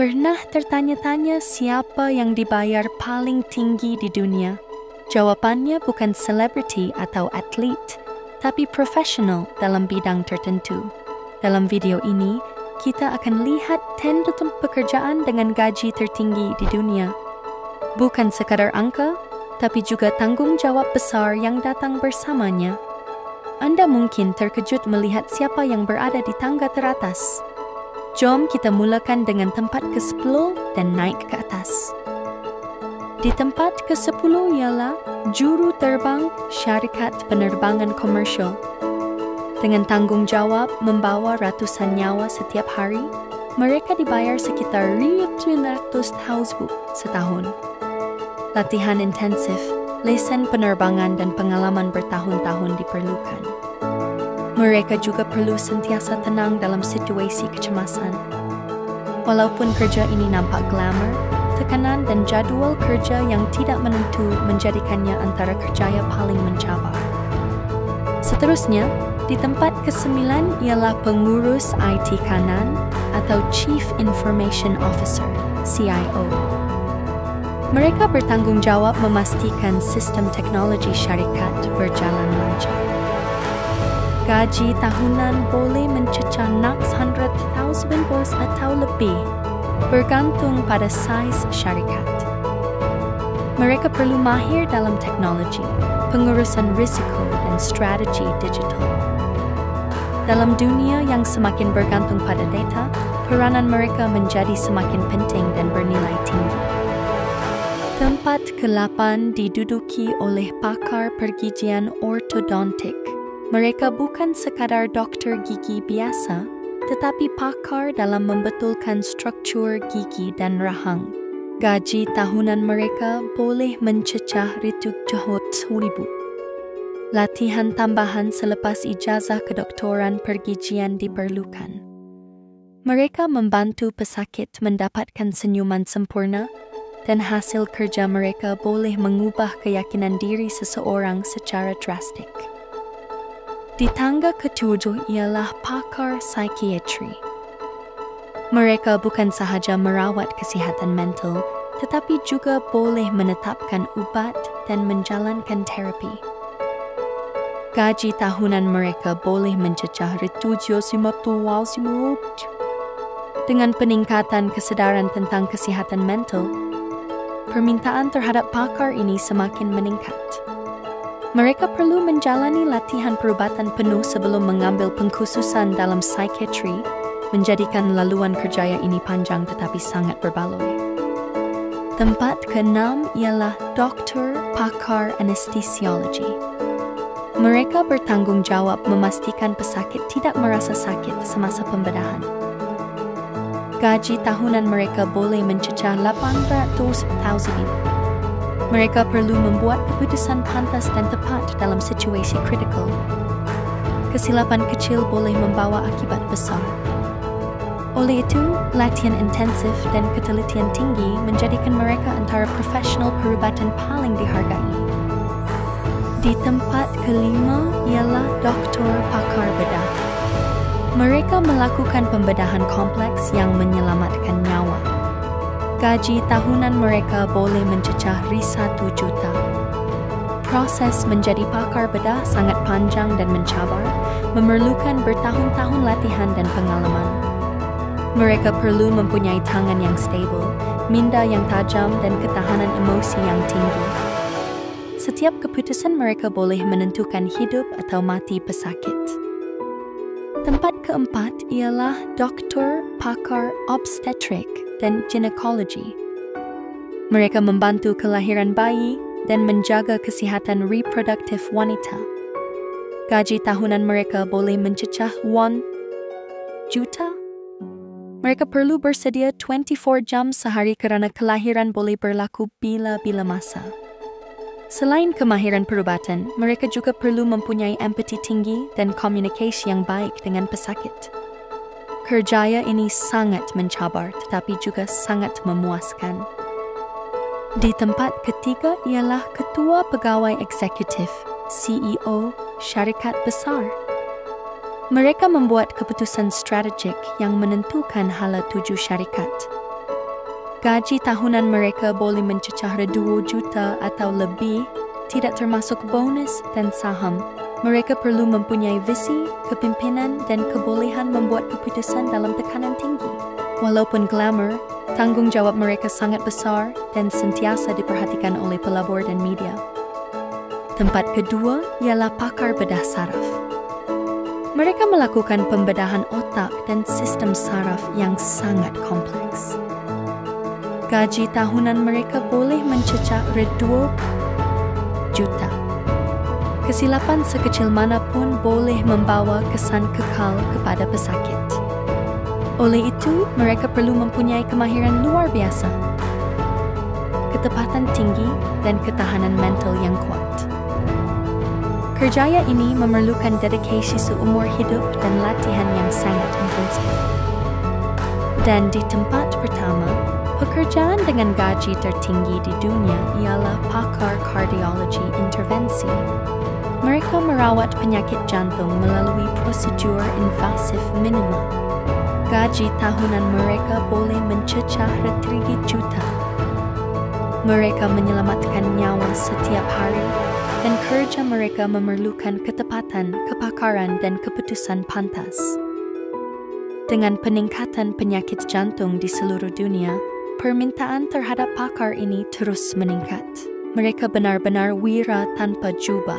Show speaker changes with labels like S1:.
S1: Pernah tertanya-tanya siapa yang dibayar paling tinggi di dunia? Jawapannya bukan selebriti atau atlet, tapi profesional dalam bidang tertentu. Dalam video ini, kita akan lihat 10 pekerjaan dengan gaji tertinggi di dunia. Bukan sekadar angka, tapi juga tanggung jawab besar yang datang bersamanya. Anda mungkin terkejut melihat siapa yang berada di tangga teratas. Jom kita mulakan dengan tempat ke-10 dan naik ke atas. Di tempat ke-10 ialah juru terbang syarikat penerbangan komersial. Dengan tanggung jawab membawa ratusan nyawa setiap hari, mereka dibayar sekitar 500,000 setahun. Latihan intensif, lesen penerbangan dan pengalaman bertahun-tahun diperlukan. Mereka juga perlu sentiasa tenang dalam situasi kecemasan. Walaupun kerja ini nampak glamour, tekanan dan jadual kerja yang tidak menentu menjadikannya antara kerjaya paling mencabar. Seterusnya, di tempat ke-9 ialah pengurus IT kanan atau Chief Information Officer, CIO. Mereka bertanggung jawab memastikan sistem teknologi syarikat berjalan lancar. Gaji tahunan boleh mencecah $100,000 atau lebih, bergantung pada saiz syarikat. Mereka perlu mahir dalam teknologi, pengurusan risiko dan strategi digital. Dalam dunia yang semakin bergantung pada data, peranan mereka menjadi semakin penting dan bernilai tinggi. Tempat ke-8 diduduki oleh pakar pergigian ortodontik. Mereka bukan sekadar dokter gigi biasa, tetapi pakar dalam membetulkan struktur gigi dan rahang. Gaji tahunan mereka boleh mencecah $700,000. Latihan tambahan selepas ijazah kedoktoran pergigian diperlukan. Mereka membantu pesakit mendapatkan senyuman sempurna, dan hasil kerja mereka boleh mengubah keyakinan diri seseorang secara drastik. Di tangga ke-7 ialah pakar psikiatri. Mereka bukan sahaja merawat kesihatan mental, tetapi juga boleh menetapkan ubat dan menjalankan terapi. Gaji tahunan mereka boleh mencecah $750,000. Dengan peningkatan kesedaran tentang kesihatan mental, permintaan terhadap pakar ini semakin meningkat. Mereka perlu menjalani latihan perubatan penuh sebelum mengambil pengkhususan dalam psikiatri, menjadikan laluan kerjaya ini panjang tetapi sangat berbaloi. Tempat ke-6 ialah dokter pakar anestesiologi. Mereka bertanggung jawab memastikan pesakit tidak merasa sakit semasa pembedahan. Gaji tahunan mereka boleh mencecah $800,000. Mereka perlu membuat keputusan pantas dan tepat dalam situasi kritikal. Kesilapan kecil boleh membawa akibat besar. Oleh itu, latihan intensif dan ketelitian tinggi menjadikan mereka antara profesional perubatan paling dihargai. Di tempat ke-5 ialah doktor pakar bedah. Mereka melakukan pembedahan kompleks yang menyelamatkan nyawa. Gaji tahunan mereka boleh mencecah $1 juta. Proses menjadi pakar bedah sangat panjang dan mencabar, memerlukan bertahun-tahun latihan dan pengalaman. Mereka perlu mempunyai tangan yang stabil, minda yang tajam dan ketahanan emosi yang tinggi. Setiap keputusan mereka boleh menentukan hidup atau mati pesakit. Tempat keempat ialah doktor pakar obstetrik dan ginekologi. Mereka membantu kelahiran bayi dan menjaga kesihatan reproduktif wanita. Gaji tahunan mereka boleh mencecah $1 juta. Mereka perlu bersedia 24 jam sehari kerana kelahiran boleh berlaku bila-bila masa. Selain kemahiran perubatan, mereka juga perlu mempunyai empati tinggi dan komunikasi yang baik dengan pesakit. Kerjaya ini sangat mencabar tetapi juga sangat memuaskan. Di tempat ketiga ialah Ketua Pegawai Eksekutif, CEO, syarikat besar. Mereka membuat keputusan strategik yang menentukan hala tuju syarikat. Gaji tahunan mereka boleh mencecah 2 juta atau lebih, tidak termasuk bonus dan saham. Mereka perlu mempunyai visi, kepimpinan, dan kebolehan membuat keputusan dalam tekanan tinggi. Walaupun glamour, tanggung jawab mereka sangat besar dan sentiasa diperhatikan oleh pelabur dan media. Tempat kedua ialah pakar bedah saraf. Mereka melakukan pembedahan otak dan sistem saraf yang sangat kompleks. Gaji tahunan mereka boleh mencecah 2 juta. Kesilapan sekecil manapun boleh membawa kesan kekal kepada pesakit. Oleh itu, mereka perlu mempunyai kemahiran luar biasa, ketepatan tinggi, dan ketahanan mental yang kuat. Kerjaya ini memerlukan dedikasi seumur hidup dan latihan yang sangat intensif. Dan di tempat pertama, pekerjaan dengan gaji tertinggi di dunia ialah pakar kardiologi intervensi. Mereka merawat penyakit jantung melalui prosedur invasif minimal. Gaji tahunan mereka boleh mencecah 3 juta. Mereka menyelamatkan nyawa setiap hari, dan kerja mereka memerlukan ketepatan, kepakaran, dan keputusan pantas. Dengan peningkatan penyakit jantung di seluruh dunia, permintaan terhadap pakar ini terus meningkat. Mereka benar-benar wira tanpa jubah.